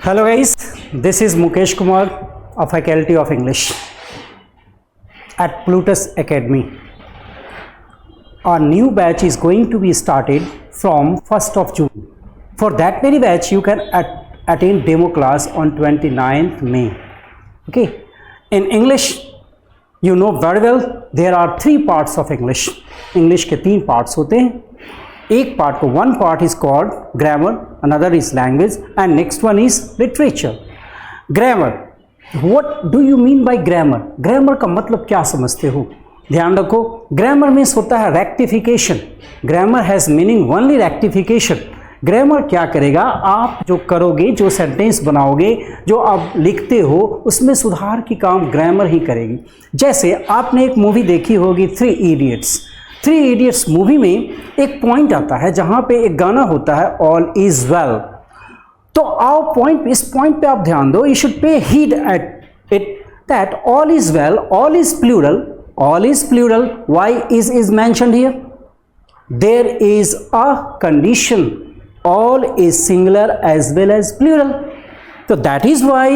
Hello guys, this is Mukesh Kumar of Faculty of English at Plutus Academy. Our new batch is going to be started from 1st of June. For that very batch, you can attend demo class on 29th May. Okay, in English, you know very well there are three parts of English. English के तीन parts होते हैं. एक part को one part is called grammar, another is language, and next one is literature. Grammar. What do you mean by grammar? Grammar का मतलब क्या समझते हो? ध्यान रखो, grammar means होता है rectification. Grammar has meaning only rectification. Grammar क्या करेगा? आप जो करोगे, जो सेंटेंस बनाओगे, जो आप लिखते हो, उसमें सुधार की काम ग्रामर ही करेगी. जैसे आपने एक मूवी देखी होगी थ्री इडियट्स मूवी में एक पॉइंट आता है जहां पे एक गाना होता है ऑल इज वेल. तो आओ इस पॉइंट पे आप ध्यान दो. You should pay heed at it that all is well, all is plural. Why is mentioned here? There is a condition. All is singular as well as plural. So that is why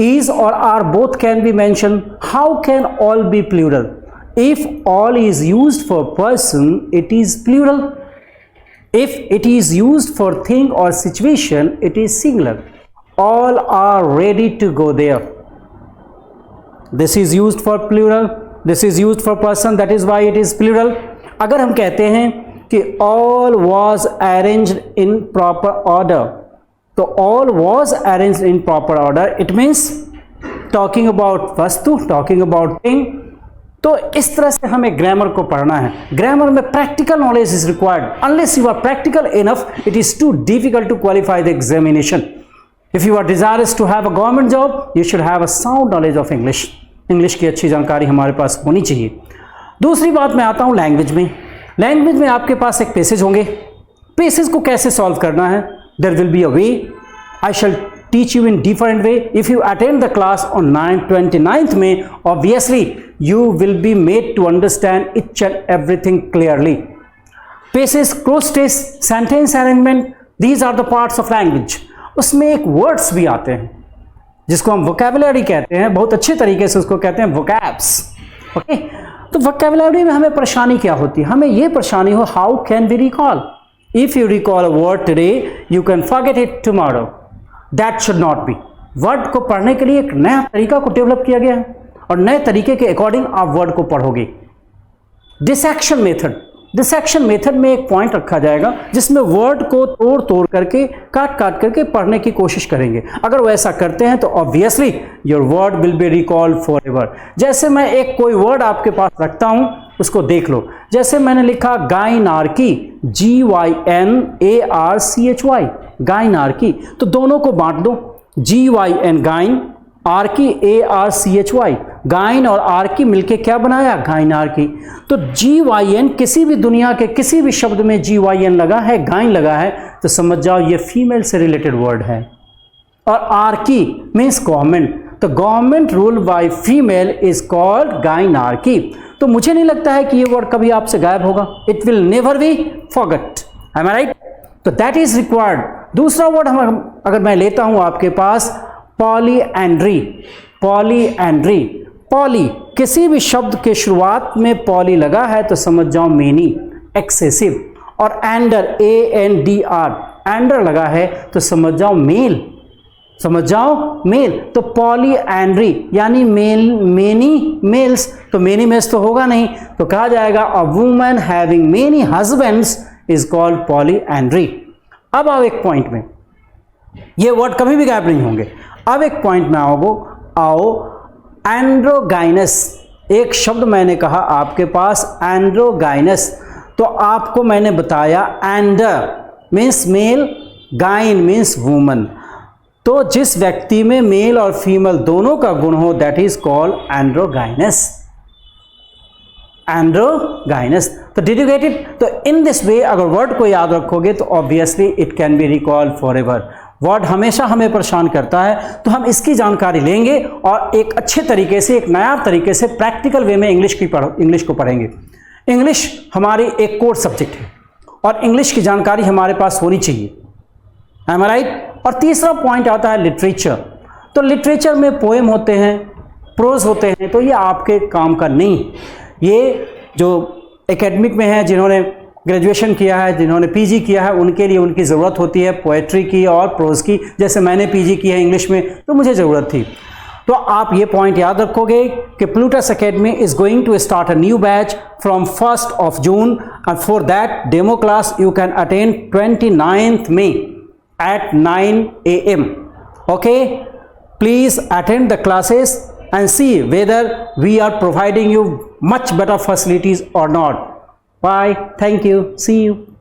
is or are both can be mentioned. How can all be plural? If all is used for person, it is plural. If it is used for thing or situation, it is singular. All are ready to go there. This is used for plural. This is used for person. That is why it is plural. अगर हम कहते हैं कि all was arranged in proper order, तो all was arranged in proper order, it means talking about वस्तु, talking about thing. तो इस तरह से हमें ग्रामर को पढ़ना है. ग्रामर में practical knowledge is required. Unless you are practical enough, it is too difficult to qualify the examination. If you are desirous to have a government job, you should have a sound knowledge of English. English की अच्छी जानकारी हमारे पास होनी चाहिए. दूसरी बात मैं आता हूँ लैंग्वेज में. लैंग्वेज में आपके पास एक पैसेज होंगे. पैसेज को कैसे सॉल्व करना है? There will be a way. I shall teach you in different way. If you attend the class on 29th में, obviously you will be made to understand each and everything clearly. Passage, cloze, sentence arrangement, these are the parts of language. उसमें एक words भी आते हैं जिसको हम vocabulary कहते हैं. बहुत अच्छे तरीके से उसको कहते हैं वोकैब्स. ओके, तो वोकैबुलरी में हमें परेशानी क्या होती है? हमें यह परेशानी हो, how can we recall? If you recall a word today, you can forget it tomorrow. That should not be. Word को पढ़ने के लिए एक नया तरीका को डेवलप किया गया है और नए तरीके के अकॉर्डिंग आप वर्ड को पढ़ोगे. डिसेक्शन मेथड में एक पॉइंट रखा जाएगा जिसमें वर्ड को तोड़ करके, काट करके पढ़ने की कोशिश करेंगे. अगर वैसा करते हैं तो obviously your word will be recalled for ever. जैसे मैं एक कोई वर्ड आपके पास रखता हूं, उसको देख लो. जैसे मैंने लिखा गायनार्की, GYNARCHY, गायनार्की. तो दोनों को बांट दो. GYN again, Archie ARCHY. Again और आर्की मिलके क्या बनाया? गायनार्की. तो GYN किसी भी दुनिया के किसी भी शब्द में GYN लगा है, गाइन लगा है, तो समझ जाओ ये फीमेल से रिलेटेड वर्ड है. और आर्की मीन्स गवर्नमेंट. तो government rule by female is called gynarchy. तो मुझे नहीं लगता है कि ये वर्ड कभी आपसे गायब होगा. It will never be forget. Am I right? तो दैट इज रिक्वायर्ड. दूसरा वर्ड हम अगर मैं लेता हूं आपके पास, पॉलीएंड्री. पॉली, किसी भी शब्द के शुरुआत में पॉली लगा है तो समझ जाओ मेनी, एक्सेसिव. और एंडर, ANDR, एंडर लगा है तो समझ जाओ मेल. तो पॉलीएंड्री यानी मेनी मेल्स. तो मेनी मेल्स तो होगा नहीं, तो कहा जाएगा a woman having many husbands is called polyandry. अब आओ एक पॉइंट में, ये वर्ड कभी भी गायब नहीं होंगे. अब एक पॉइंट में आओ एंड्रोगाइनस. एक शब्द मैंने कहा आपके पास एंड्रोगाइनस, तो आपको मैंने बताया andr means male, gyn means woman. तो जिस व्यक्ति में मेल और फीमेल दोनों का गुण हो, दैट इज कॉल्ड एंड्रोगाइनस. तो डिड यू गेट इट? तो इन दिस वे अगर वर्ड को याद रखोगे तो obviously it can be recalled for ever. Word हमेशा हमें परेशान करता है, तो हम इसकी जानकारी लेंगे और एक अच्छे तरीके से, एक नया तरीके से प्रैक्टिकल वे में इंग्लिश को पढ़ेंगे. इंग्लिश हमारी एक कोर सब्जेक्ट है और इंग्लिश की जानकारी हमारे पास होनी चाहिए. M I right? और तीसरा पॉइंट आता है लिटरेचर। तो लिटरेचर में पोएम होते हैं, प्रोज होते हैं, तो ये आपके काम का नहीं। ये जो एकेडमिक में है, जिन्होंने ग्रेजुएशन किया है, जिन्होंने पीजी किया है, उनके लिए उनकी ज़रूरत होती है पोएट्री की और प्रोज की। जैसे मैंने पीजी किया है इंग्लिश में, तो मुझे ज़रूरत थी। तो आप ये पॉइंट याद रखोगे कि Plutus academy is going to start a new batch from 1 June, and for that demo class you can attend 29th May at 9 AM. Okay, please attend the classes and see whether we are providing you much better facilities or not. Bye, thank you, see you.